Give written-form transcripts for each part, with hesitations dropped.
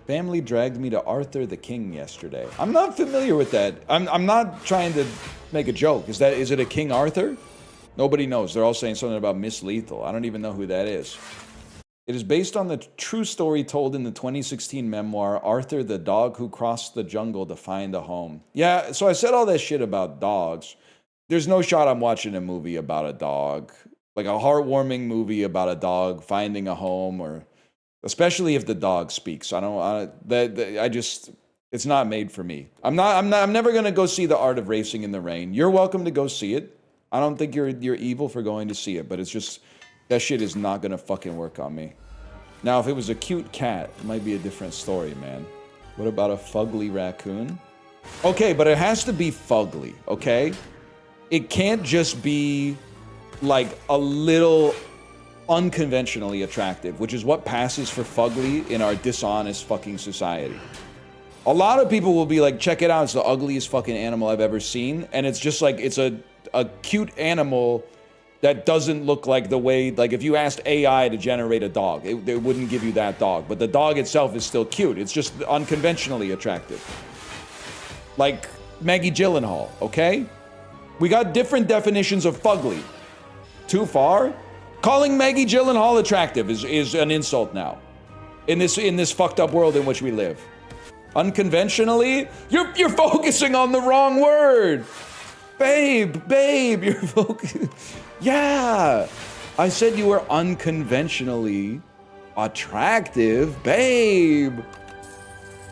Family dragged me to Arthur the King yesterday. I'm not familiar with that. I'm not trying to make a joke. Is it a King Arthur? Nobody knows. They're all saying something about Miss Lethal. I don't even know who that is. It is based on the true story told in the 2016 memoir, Arthur the Dog Who Crossed the Jungle to Find a Home. Yeah, so I said all that shit about dogs. There's no shot I'm watching a movie about a dog. Like a heartwarming movie about a dog finding a home, or especially if the dog speaks. It's not made for me. I'm never gonna go see The Art of Racing in the Rain. You're welcome to go see it. I don't think you're evil for going to see it, but it's just, that shit is not gonna fucking work on me. Now, if it was a cute cat, it might be a different story, man. What about a fugly raccoon? Okay, but it has to be fugly, okay? It can't just be like a little unconventionally attractive, which is what passes for fugly in our dishonest fucking society. A lot of people will be like, check it out, it's the ugliest fucking animal I've ever seen, and it's just like, it's a cute animal that doesn't look like the way, like if you asked AI to generate a dog, it wouldn't give you that dog, but the dog itself is still cute. It's just unconventionally attractive. Like Maggie Gyllenhaal, okay? We got different definitions of fugly. Too far? Calling Maggie Gyllenhaal attractive is an insult now. In this fucked up world in which we live. Unconventionally? You're focusing on the wrong word. Babe, you're focusing. Yeah. I said you were unconventionally attractive, babe.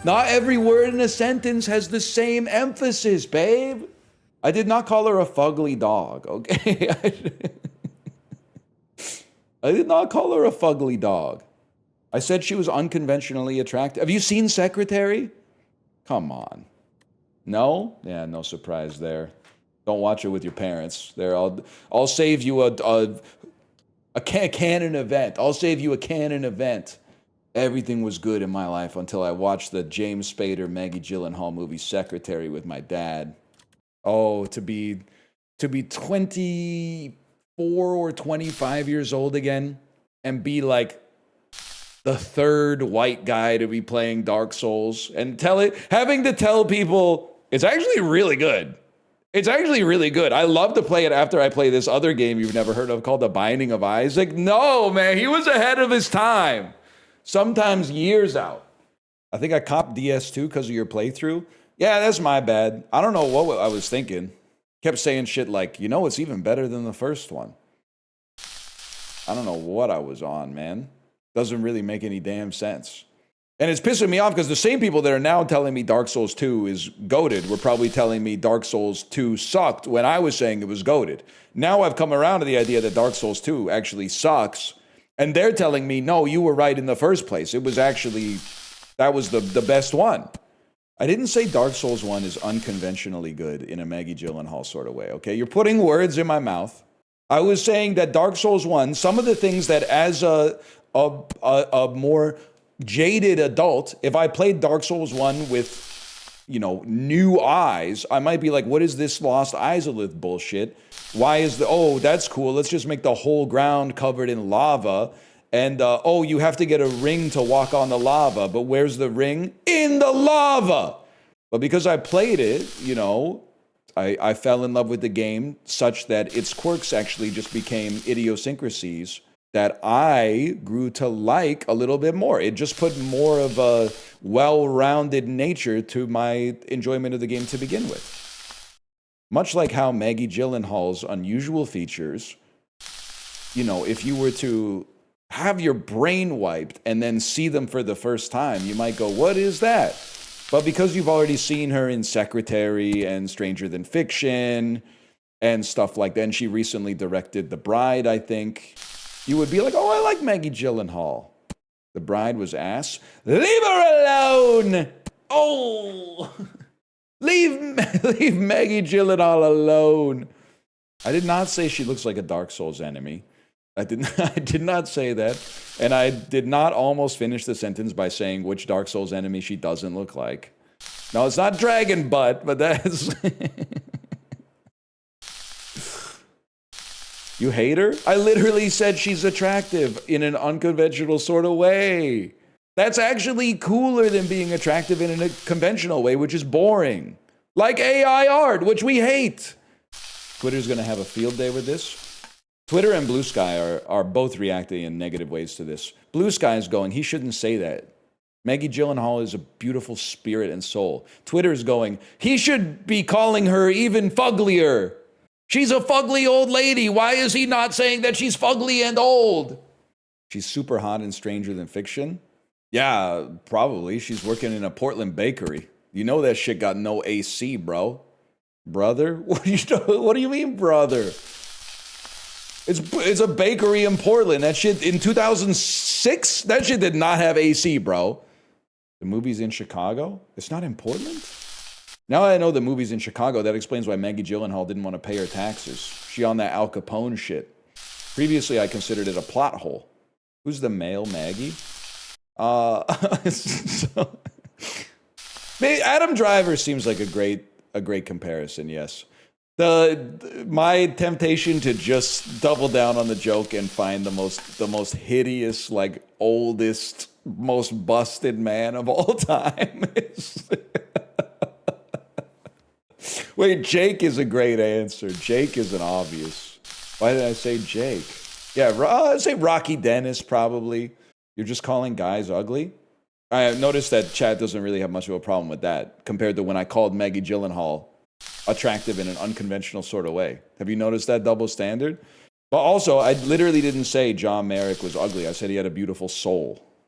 Not every word in a sentence has the same emphasis, babe. I did not call her a fugly dog, okay? I did not call her a fugly dog. I said she was unconventionally attractive. Have you seen Secretary? Come on. No? Yeah, no surprise there. Don't watch it with your parents. There, I'll save you a canon event. I'll save you a canon event. Everything was good in my life until I watched the James Spader, Maggie Gyllenhaal movie Secretary with my dad. Oh, to be 24 or 25 years old again and be like the third white guy to be playing Dark Souls and having to tell people it's actually really good. It's actually really good. I love to play it after I play this other game you've never heard of called The Binding of Isaac. No, man, he was ahead of his time. Sometimes years out. I think I copped DS2 because of your playthrough. Yeah, that's my bad. I don't know what I was thinking. Kept saying shit like, it's even better than the first one. I don't know what I was on, man. Doesn't really make any damn sense. And it's pissing me off because the same people that are now telling me Dark Souls 2 is goated were probably telling me Dark Souls 2 sucked when I was saying it was goated. Now I've come around to the idea that Dark Souls 2 actually sucks. And they're telling me, no, you were right in the first place. It was actually, that was the best one. I didn't say Dark Souls 1 is unconventionally good in a Maggie Gyllenhaal sort of way, okay? You're putting words in my mouth. I was saying that Dark Souls 1, some of the things that as a more jaded adult, if I played Dark Souls 1 with, new eyes, I might be like, what is this Lost Izalith bullshit? Why is that's cool, let's just make the whole ground covered in lava. And, you have to get a ring to walk on the lava. But where's the ring? In the lava! But because I played it, I fell in love with the game such that its quirks actually just became idiosyncrasies that I grew to like a little bit more. It just put more of a well-rounded nature to my enjoyment of the game to begin with. Much like how Maggie Gyllenhaal's unusual features, if you were to have your brain wiped and then see them for the first time, you might go, what is that? But because you've already seen her in Secretary and Stranger Than Fiction and stuff like that, and she recently directed The Bride, I think, you would be like, I like Maggie Gyllenhaal. The Bride was ass. Leave her alone! Oh! Leave Maggie Gyllenhaal alone. I did not say she looks like a Dark Souls enemy. I did not say that. And I did not almost finish the sentence by saying which Dark Souls enemy she doesn't look like. No, it's not Dragon Butt, but that's... You hate her? I literally said she's attractive in an unconventional sort of way. That's actually cooler than being attractive in a conventional way, which is boring. Like AI art, which we hate. Twitter's going to have a field day with this. Twitter and Blue Sky are both reacting in negative ways to this. Blue Sky is going, he shouldn't say that. Maggie Gyllenhaal is a beautiful spirit and soul. Twitter is going, he should be calling her even fugglier. She's a fugly old lady. Why is he not saying that she's fugly and old? She's super hot and Stranger Than Fiction. Yeah, probably. She's working in a Portland bakery. You know that shit got no AC, bro. Brother? What do you mean, brother? It's a bakery in Portland. That shit, in 2006, that shit did not have AC, bro. The movie's in Chicago? It's not in Portland? Now I know the movie's in Chicago. That explains why Maggie Gyllenhaal didn't want to pay her taxes. She on that Al Capone shit. Previously, I considered it a plot hole. Who's the male Maggie? Adam Driver seems like a great comparison, yes. My temptation to just double down on the joke and find the most hideous, like oldest, most busted man of all time is Wait, Jake is a great answer. Jake is an obvious. Why did I say Jake? Yeah, I'd say Rocky Dennis probably. You're just calling guys ugly? I noticed that chat doesn't really have much of a problem with that compared to when I called Maggie Gyllenhaal attractive in an unconventional sort of way. Have you noticed that double standard? But also, I literally didn't say John Merrick was ugly. I said he had a beautiful soul.